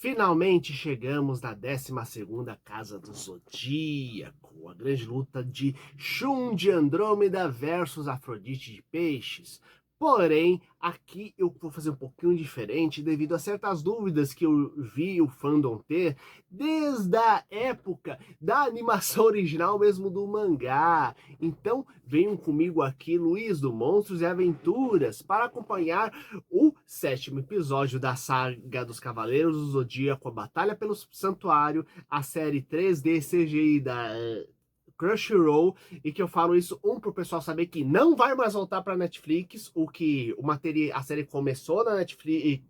Finalmente chegamos na 12ª casa do Zodíaco, a grande luta de Shun de Andrômeda versus Afrodite de Peixes. Porém, aqui eu vou fazer um pouquinho diferente devido a certas dúvidas que eu vi o fandom ter desde a época da animação original mesmo do mangá. Então, venham comigo aqui, Luiz do Monstros e Aventuras, para acompanhar o 7º episódio da saga dos Cavaleiros do Zodíaco, a Batalha pelo Santuário, a série 3D CGI da Crunchyroll, e que eu falo isso pro pessoal saber que não vai mais voltar para Netflix, a série começou na Netflix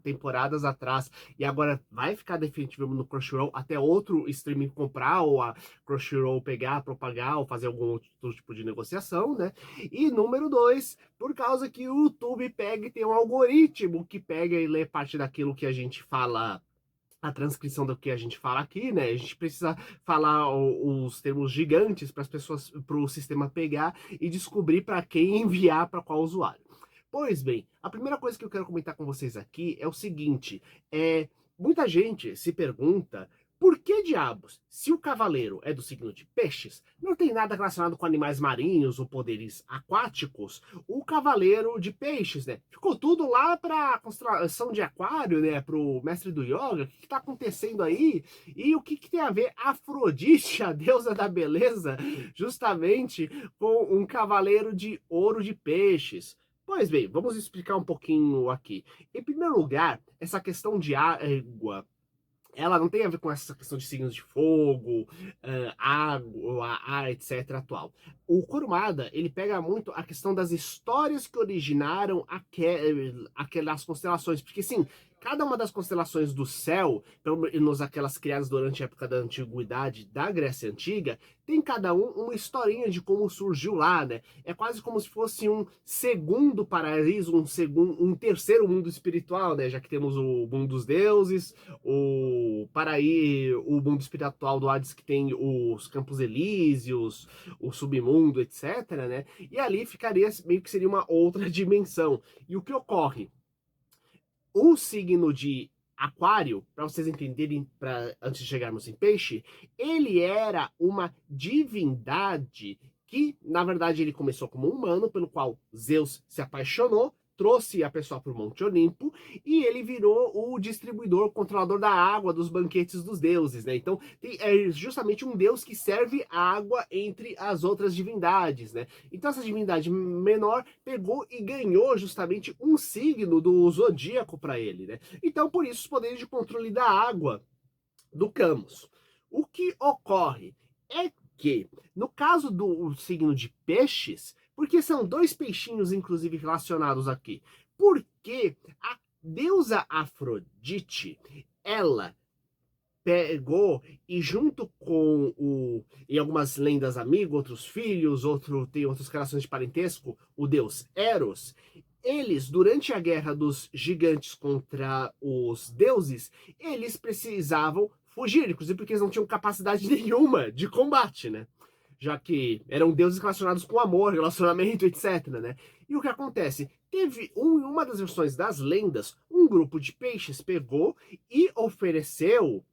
temporadas atrás e agora vai ficar definitivo no Crunchyroll até outro streaming comprar ou a Crunchyroll pegar, propagar ou fazer algum outro tipo de negociação, né? E número 2, por causa que o YouTube pega e tem um algoritmo que pega e lê parte daquilo que a gente fala, a transcrição do que a gente fala aqui, né? A gente precisa falar os termos gigantes para as pessoas, para o sistema pegar e descobrir para quem enviar, para qual usuário. Pois bem, a primeira coisa que eu quero comentar com vocês aqui é o seguinte: muita gente se pergunta por que diabos, se o cavaleiro é do signo de Peixes, não tem nada relacionado com animais marinhos ou poderes aquáticos, o cavaleiro de Peixes, né? Ficou tudo lá para a constelação de Aquário, né? Para o mestre do yoga, o que está acontecendo aí? E o que tem a ver Afrodite, a deusa da beleza, justamente com um cavaleiro de ouro de Peixes? Pois bem, vamos explicar um pouquinho aqui. Em primeiro lugar, essa questão de água, ela não tem a ver com essa questão de signos de fogo, água, ar, etc. atual. O Kurumada, ele pega muito a questão das histórias que originaram aquelas constelações, porque sim, cada uma das constelações do céu, pelo menos aquelas criadas durante a época da antiguidade da Grécia Antiga, tem cada uma historinha de como surgiu lá, né? É quase como se fosse um segundo paraíso, um terceiro mundo espiritual, né? Já que temos o mundo dos deuses, o mundo espiritual do Hades, que tem os Campos Elíseos, o submundo, etc, né? E ali ficaria meio que seria uma outra dimensão. E o que ocorre? O signo de Aquário, para vocês entenderem, antes de chegarmos em Peixe, ele era uma divindade que, na verdade, ele começou como um humano, pelo qual Zeus se apaixonou, trouxe a pessoa para o Monte Olimpo e ele virou o distribuidor, o controlador da água dos banquetes dos deuses, né? Então, é justamente um deus que serve água entre as outras divindades, né? Então, essa divindade menor pegou e ganhou justamente um signo do zodíaco para ele, né? Então, por isso, os poderes de controle da água do Camus. O que ocorre é que, no caso do signo de Peixes, porque são dois peixinhos, inclusive, relacionados aqui, porque a deusa Afrodite, ela pegou e junto com em algumas lendas amigo, outros filhos, tem outras relações de parentesco, o deus Eros, eles, durante a guerra dos gigantes contra os deuses, eles precisavam fugir, inclusive porque eles não tinham capacidade nenhuma de combate, né? Já que eram deuses relacionados com amor, relacionamento, etc, né? E o que acontece? Teve em uma das versões das lendas, um grupo de peixes pegou e ofereceu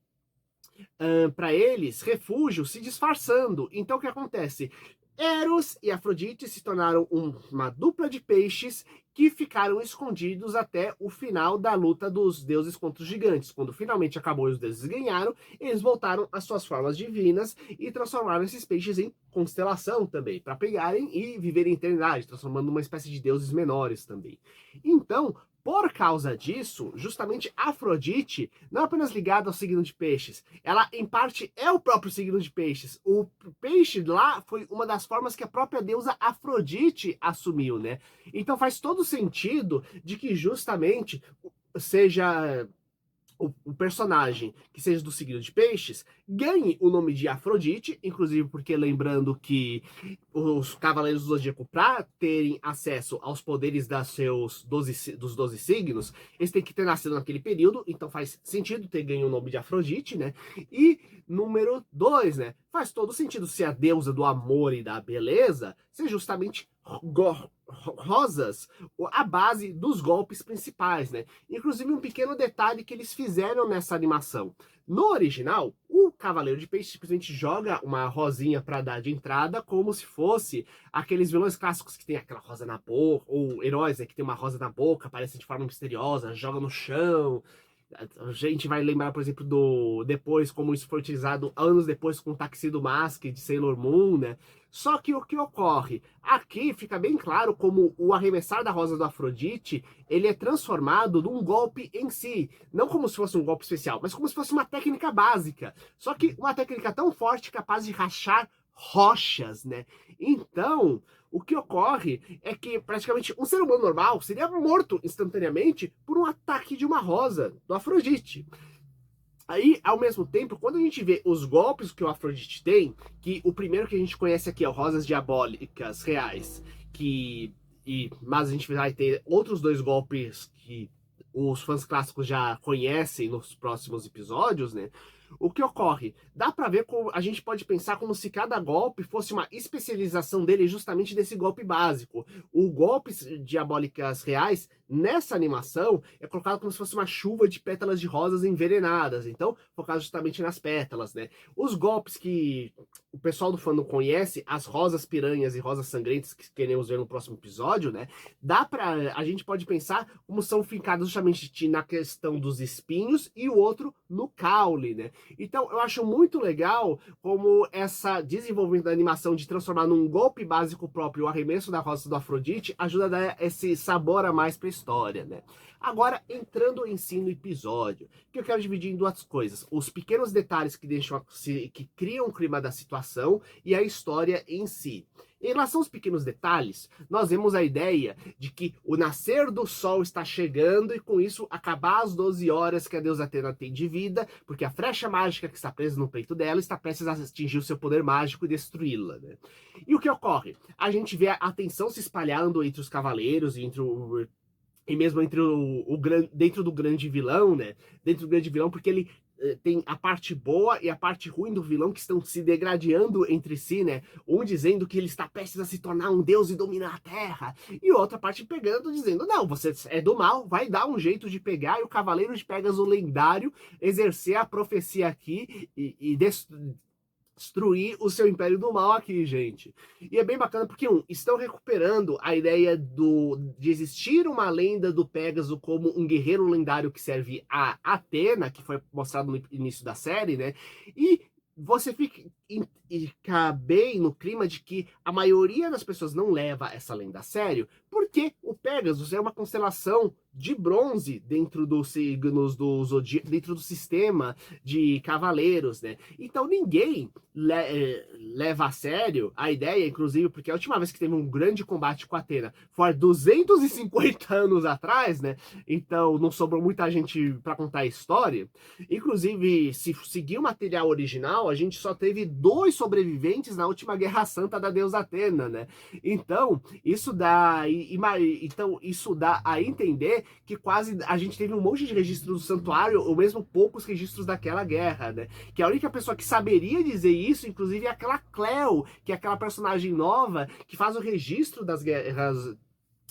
para eles refúgio se disfarçando. Então o que acontece? Eros e Afrodite se tornaram uma dupla de peixes que ficaram escondidos até o final da luta dos deuses contra os gigantes. Quando finalmente acabou e os deuses ganharam, eles voltaram às suas formas divinas e transformaram esses peixes em constelação também, para pegarem e viverem em eternidade, transformando numa espécie de deuses menores também. Então, por causa disso, justamente Afrodite não é apenas ligada ao signo de Peixes, ela em parte é o próprio signo de Peixes. O peixe lá foi uma das formas que a própria deusa Afrodite assumiu, né? Então faz todo sentido de que justamente seja o personagem que seja do signo de Peixes ganhe o nome de Afrodite, inclusive porque lembrando que os Cavaleiros do Zodíaco, para terem acesso aos poderes dos 12 signos, eles têm que ter nascido naquele período, então faz sentido ter ganho o nome de Afrodite, né? E número 2, né? Faz todo sentido ser a deusa do amor e da beleza ser justamente rosas a base dos golpes principais, né? Inclusive um pequeno detalhe que eles fizeram nessa animação. No original, o Cavaleiro de Peixe simplesmente joga uma rosinha para dar de entrada, como se fosse aqueles vilões clássicos que tem aquela rosa na boca, ou heróis, né, que tem uma rosa na boca, aparece de forma misteriosa, joga no chão. A gente vai lembrar, por exemplo, do depois, como isso foi utilizado anos depois com o Tuxedo Mask de Sailor Moon, né? Só que o que ocorre? Aqui fica bem claro como o arremessar da rosa do Afrodite, ele é transformado num golpe em si. Não como se fosse um golpe especial, mas como se fosse uma técnica básica. Só que uma técnica tão forte capaz de rachar rochas, né? Então, o que ocorre é que praticamente um ser humano normal seria morto instantaneamente por um ataque de uma rosa do Afrodite. Aí, ao mesmo tempo, quando a gente vê os golpes que o Afrodite tem, que o primeiro que a gente conhece aqui é o Rosas Diabólicas Reais, mas a gente vai ter outros dois golpes que os fãs clássicos já conhecem nos próximos episódios, né? O que ocorre? Dá pra ver como a gente pode pensar como se cada golpe fosse uma especialização dele justamente desse golpe básico. O golpes diabólicas reais, nessa animação, é colocado como se fosse uma chuva de pétalas de rosas envenenadas. Então, focado justamente nas pétalas, né? Os golpes que o pessoal do fandom conhece, as rosas piranhas e rosas sangrentas que queremos ver no próximo episódio, né? A gente pode pensar como são fincados justamente na questão dos espinhos e o outro no caule, né? Então, eu acho muito legal como essa desenvolvimento da animação de transformar num golpe básico próprio o arremesso da rosa do Afrodite ajuda a dar esse sabor a mais pra história, né? Agora, entrando em si no episódio, que eu quero dividir em duas coisas. Os pequenos detalhes que que criam o clima da situação e a história em si. Em relação aos pequenos detalhes, nós vemos a ideia de que o nascer do sol está chegando e com isso acabar as 12 horas que a deusa Atena tem de vida, porque a flecha mágica que está presa no peito dela está prestes a atingir o seu poder mágico e destruí-la, né? E o que ocorre? A gente vê a tensão se espalhando entre os cavaleiros e mesmo dentro do grande vilão, né? Dentro do grande vilão, porque ele tem a parte boa e a parte ruim do vilão que estão se degradando entre si, né? Um dizendo que ele está prestes a se tornar um deus e dominar a Terra, e outra parte pegando, dizendo, não, você é do mal, vai dar um jeito de pegar, e o Cavaleiro de Pegasus lendário exercer a profecia aqui e destruir o seu império do mal aqui, gente. E é bem bacana porque, estão recuperando a ideia de existir uma lenda do Pégaso como um guerreiro lendário que serve a Atena, que foi mostrado no início da série, né? E você fica bem no clima de que a maioria das pessoas não leva essa lenda a sério, porque o Pégasus é uma constelação de bronze dentro dos signos dentro do sistema de cavaleiros, né? Então ninguém leva a sério a ideia, inclusive, porque a última vez que teve um grande combate com a Atena foi 250 anos atrás, né? Então não sobrou muita gente para contar a história. Inclusive, se seguir o material original, a gente só teve 2 sobreviventes na última Guerra Santa da deusa Atena, né? Então, isso dá a entender que quase a gente teve um monte de registros do santuário, ou mesmo poucos registros daquela guerra, né? Que a única pessoa que saberia dizer isso, inclusive, é aquela Cleo, que é aquela personagem nova que faz o registro das guerras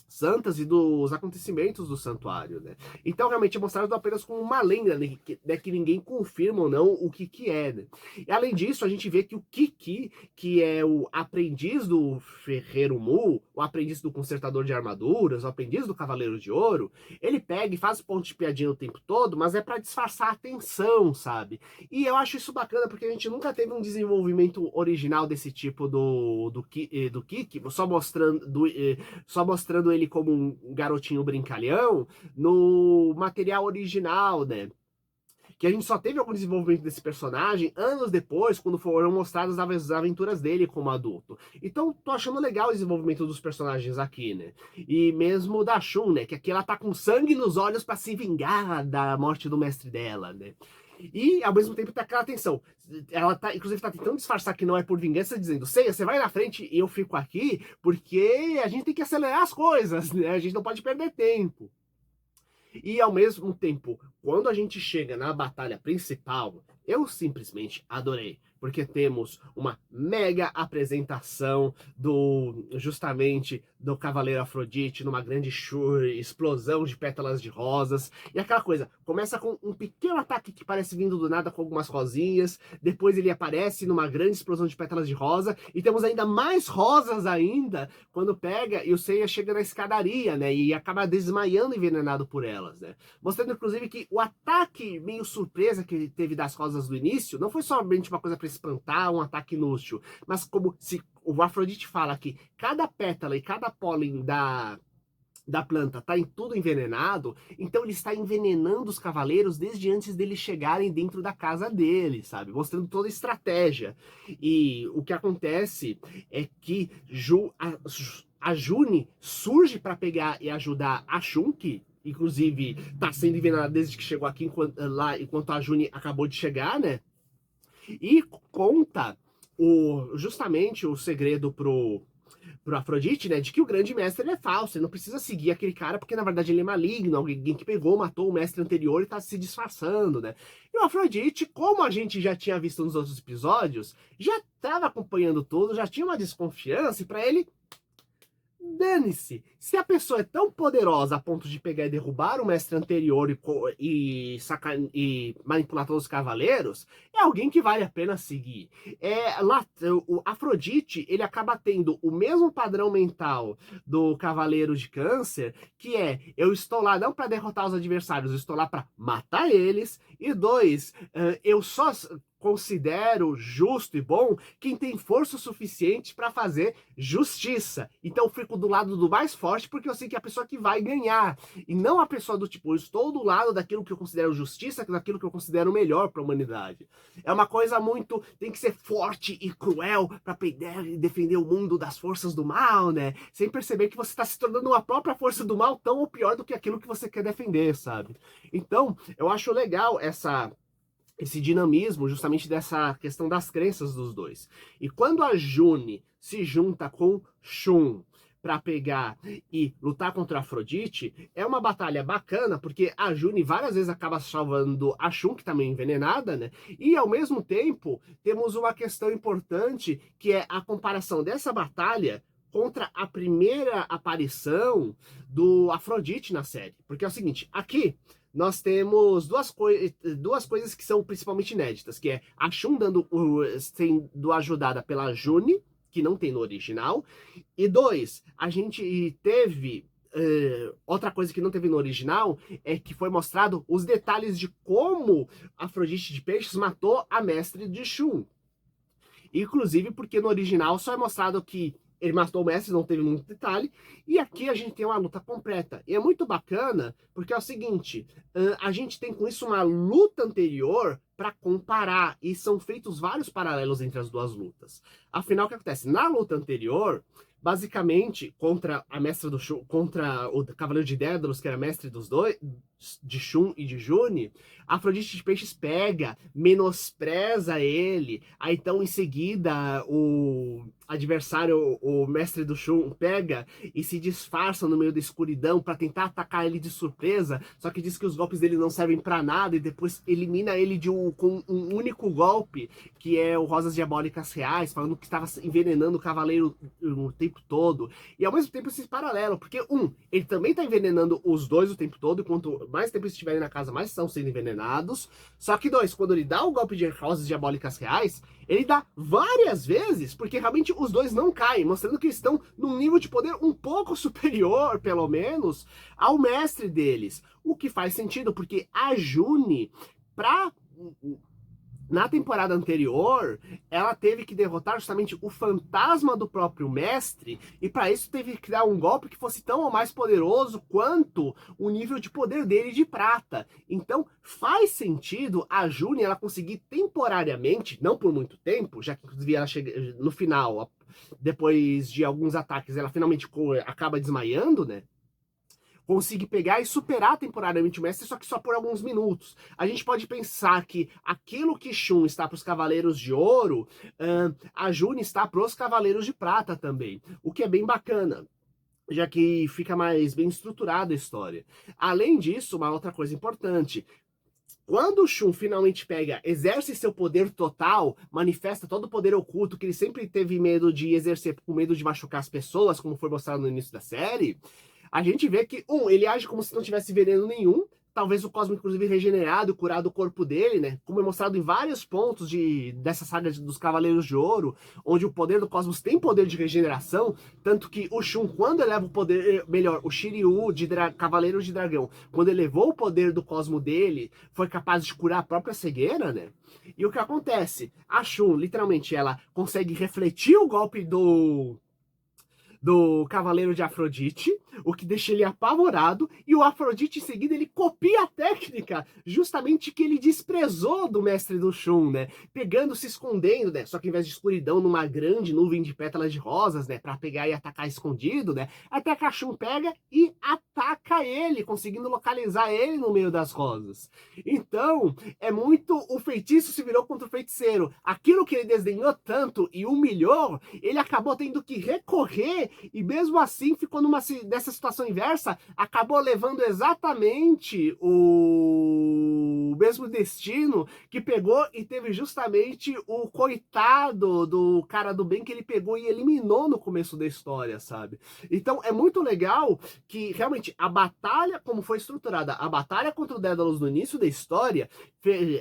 santas e dos acontecimentos do santuário, né? Então, realmente, é mostrado apenas como uma lenda, né, que ninguém confirma ou não o que é, né? E, além disso, a gente vê que o Kiki, que é o aprendiz do Ferreiro Mu, o aprendiz do consertador de armaduras, o aprendiz do Cavaleiro de Ouro, ele pega e faz ponto de piadinha o tempo todo, mas é para disfarçar a tensão, sabe? E eu acho isso bacana, porque a gente nunca teve um desenvolvimento original desse tipo do Kiki, só mostrando ele como um garotinho brincalhão no material original, né? Que a gente só teve algum desenvolvimento desse personagem anos depois, quando foram mostradas as aventuras dele como adulto. Então, tô achando legal o desenvolvimento dos personagens aqui, né? E mesmo da Shun, né? Que aqui ela tá com sangue nos olhos para se vingar da morte do mestre dela, né? E, ao mesmo tempo, tem aquela tensão. Ela tá, inclusive, tá tentando disfarçar que não é por vingança, dizendo, Seiya, você vai na frente e eu fico aqui, porque a gente tem que acelerar as coisas, né? A gente não pode perder tempo. E, ao mesmo tempo, quando a gente chega na batalha principal, eu simplesmente adorei. porque temos uma mega apresentação justamente do Cavaleiro Afrodite numa grande explosão de pétalas de rosas, e aquela coisa, começa com um pequeno ataque que parece vindo do nada com algumas rosinhas, depois ele aparece numa grande explosão de pétalas de rosa, e temos ainda mais rosas ainda, quando pega e o Seiya chega na escadaria, né, e acaba desmaiando envenenado por elas, né, mostrando inclusive que o ataque meio surpresa que ele teve das rosas do início, não foi somente uma coisa para espantar, um ataque inútil, mas como se o Afrodite fala que cada pétala e cada pólen da planta está em tudo envenenado, então ele está envenenando os cavaleiros desde antes deles chegarem dentro da casa dele, sabe? Mostrando toda a estratégia. E o que acontece é que a June surge para pegar e ajudar a Shun, que inclusive está sendo envenenada desde que chegou aqui, enquanto a June acabou de chegar, né? E conta justamente o segredo pro Afrodite, né, de que o grande mestre ele é falso, ele não precisa seguir aquele cara porque na verdade ele é maligno, alguém que pegou, matou o mestre anterior e tá se disfarçando, né. E o Afrodite, como a gente já tinha visto nos outros episódios, já estava acompanhando tudo, já tinha uma desconfiança e pra ele dane-se. Se a pessoa é tão poderosa a ponto de pegar e derrubar o mestre anterior e manipular todos os cavaleiros, é alguém que vale a pena seguir. O Afrodite, ele acaba tendo o mesmo padrão mental do Cavaleiro de Câncer, que é, eu estou lá não para derrotar os adversários, eu estou lá para matar eles, e dois, eu só considero justo e bom quem tem força suficiente para fazer justiça. Então eu fico do lado do mais forte porque eu sei que é a pessoa que vai ganhar. E não a pessoa do tipo, eu estou do lado daquilo que eu considero justiça, daquilo que eu considero melhor para a humanidade. É uma coisa muito, tem que ser forte e cruel para defender o mundo das forças do mal, né? Sem perceber que você está se tornando uma própria força do mal tão ou pior do que aquilo que você quer defender, sabe? Então, eu acho legal esse dinamismo justamente dessa questão das crenças dos dois. E quando a June se junta com Shun para pegar e lutar contra a Afrodite, é uma batalha bacana, porque a June várias vezes acaba salvando a Shun, que tá meio envenenada, né? E ao mesmo tempo, temos uma questão importante, que é a comparação dessa batalha contra a primeira aparição do Afrodite na série. Porque é o seguinte, aqui nós temos duas coisas que são principalmente inéditas, que é a Shun sendo ajudada pela June, que não tem no original, e dois, a gente teve outra coisa que não teve no original é que foi mostrado os detalhes de como Afrodite de Peixes matou a mestre de Shun. Inclusive porque no original só é mostrado que ele matou o mestre, não teve muito detalhe, e aqui a gente tem uma luta completa. E é muito bacana, porque é o seguinte, a gente tem com isso uma luta anterior para comparar, e são feitos vários paralelos entre as duas lutas. Afinal, o que acontece? Na luta anterior, basicamente, contra a mestra do Shun, contra o Cavaleiro de Dédalus, que era mestre dos dois, de Shun e de June, a Afrodite de Peixes pega, menospreza ele, aí então em seguida o adversário, o mestre do Shun, pega e se disfarça no meio da escuridão para tentar atacar ele de surpresa, só que diz que os golpes dele não servem para nada e depois elimina ele com um único golpe, que é o Rosas Diabólicas Reais, falando que estava envenenando o cavaleiro o tempo todo. E ao mesmo tempo esse paralelo, porque ele também está envenenando os dois o tempo todo, enquanto mais tempo eles estiverem na casa, mais estão sendo envenenados. Só que dois, quando ele dá o golpe de Rosas Diabólicas Reais, ele dá várias vezes, porque realmente os dois não caem, mostrando que eles estão num nível de poder um pouco superior, pelo menos, ao mestre deles. O que faz sentido, porque a June, na temporada anterior, ela teve que derrotar justamente o fantasma do próprio mestre, e para isso teve que dar um golpe que fosse tão ou mais poderoso quanto o nível de poder dele de prata. Então faz sentido a June ela conseguir temporariamente, não por muito tempo, já que inclusive ela chega no final, depois de alguns ataques, ela finalmente acaba desmaiando, né? Consiga pegar e superar temporariamente o mestre, só que só por alguns minutos. A gente pode pensar que aquilo que Shun está para os Cavaleiros de Ouro, a June está para os Cavaleiros de Prata também, o que é bem bacana, já que fica mais bem estruturada a história. Além disso, uma outra coisa importante, Quando o Shun finalmente pega, exerce seu poder total, manifesta todo o poder oculto que ele sempre teve medo de exercer, com medo de machucar as pessoas, como foi mostrado no início da série, a gente vê que, ele age como se não tivesse veneno nenhum, talvez o Cosmo, inclusive, regenerado, curado o corpo dele, né? Como é mostrado em vários pontos dessa saga dos Cavaleiros de Ouro, onde o poder do Cosmos tem poder de regeneração, tanto que o Shun, quando eleva o poder, melhor, o Shiryu de Cavaleiro de Dragão, quando elevou o poder do Cosmo dele, foi capaz de curar a própria cegueira, né? E o que acontece? A Shun, literalmente, ela consegue refletir o golpe do Cavaleiro de Afrodite, o que deixa ele apavorado, e o Afrodite em seguida ele copia a técnica justamente que ele desprezou do mestre do Shun, né? Pegando, se escondendo, né? Só que ao invés de escuridão, numa grande nuvem de pétalas de rosas, né? Pra pegar e atacar escondido, né? Até que a Shun pega e ataca ele, conseguindo localizar ele no meio das rosas. Então, é muito... O feitiço se virou contra o feiticeiro. Aquilo que ele desdenhou tanto e humilhou, ele acabou tendo que recorrer e mesmo assim ficou dessa situação inversa, acabou levando exatamente o mesmo destino que pegou e teve justamente o coitado do cara do bem que ele pegou e eliminou no começo da história, sabe? Então é muito legal que realmente a batalha, como foi estruturada, a batalha contra o Daedalus no início da história,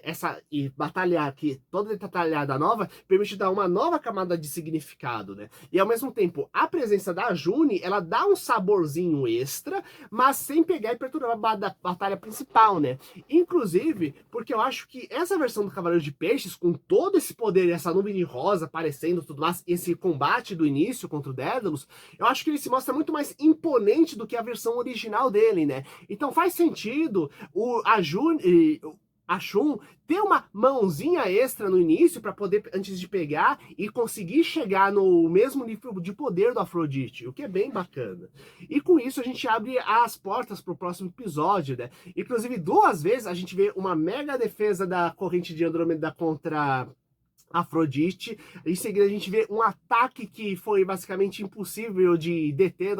essa e batalha aqui, toda detalhada nova, permite dar uma nova camada de significado, né? E ao mesmo tempo, a presença da June, ela dá um saborzinho extra, mas sem pegar e perturbar a batalha principal, né? Inclusive, porque eu acho que essa versão do Cavaleiro de Peixes, com todo esse poder, essa nuvem de rosa aparecendo tudo mais, esse combate do início contra o Daedalus, eu acho que ele se mostra muito mais imponente do que a versão original dele, né? Então faz sentido a June... A Shun ter uma mãozinha extra no início para poder, antes de pegar, e conseguir chegar no mesmo nível de poder do Afrodite, o que é bem bacana. E com isso a gente abre as portas para o próximo episódio, né? Inclusive, 2 vezes a gente vê uma mega defesa da corrente de Andrômeda contra Afrodite. Em seguida a gente vê um ataque que foi basicamente impossível de deter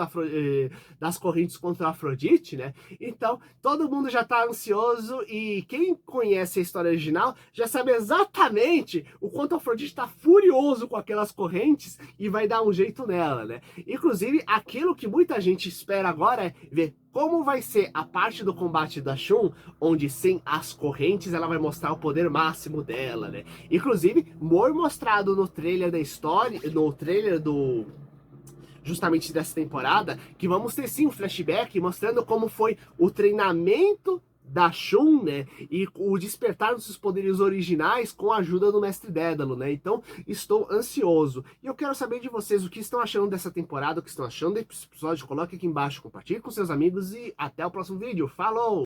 das correntes contra a Afrodite, né? Então todo mundo já tá ansioso e quem conhece a história original já sabe exatamente o quanto a Afrodite tá furioso com aquelas correntes e vai dar um jeito nela, né? Inclusive aquilo que muita gente espera agora é ver como vai ser a parte do combate da Shun, onde sem as correntes ela vai mostrar o poder máximo dela, né? Inclusive, foi mostrado no trailer da história, no trailer justamente dessa temporada, que vamos ter sim um flashback mostrando como foi o treinamento da Shun, né, e o despertar dos seus poderes originais com a ajuda do Mestre Dédalo, né, então estou ansioso. E eu quero saber de vocês o que estão achando dessa temporada, o que estão achando desse episódio, coloque aqui embaixo, compartilhe com seus amigos e até o próximo vídeo. Falou!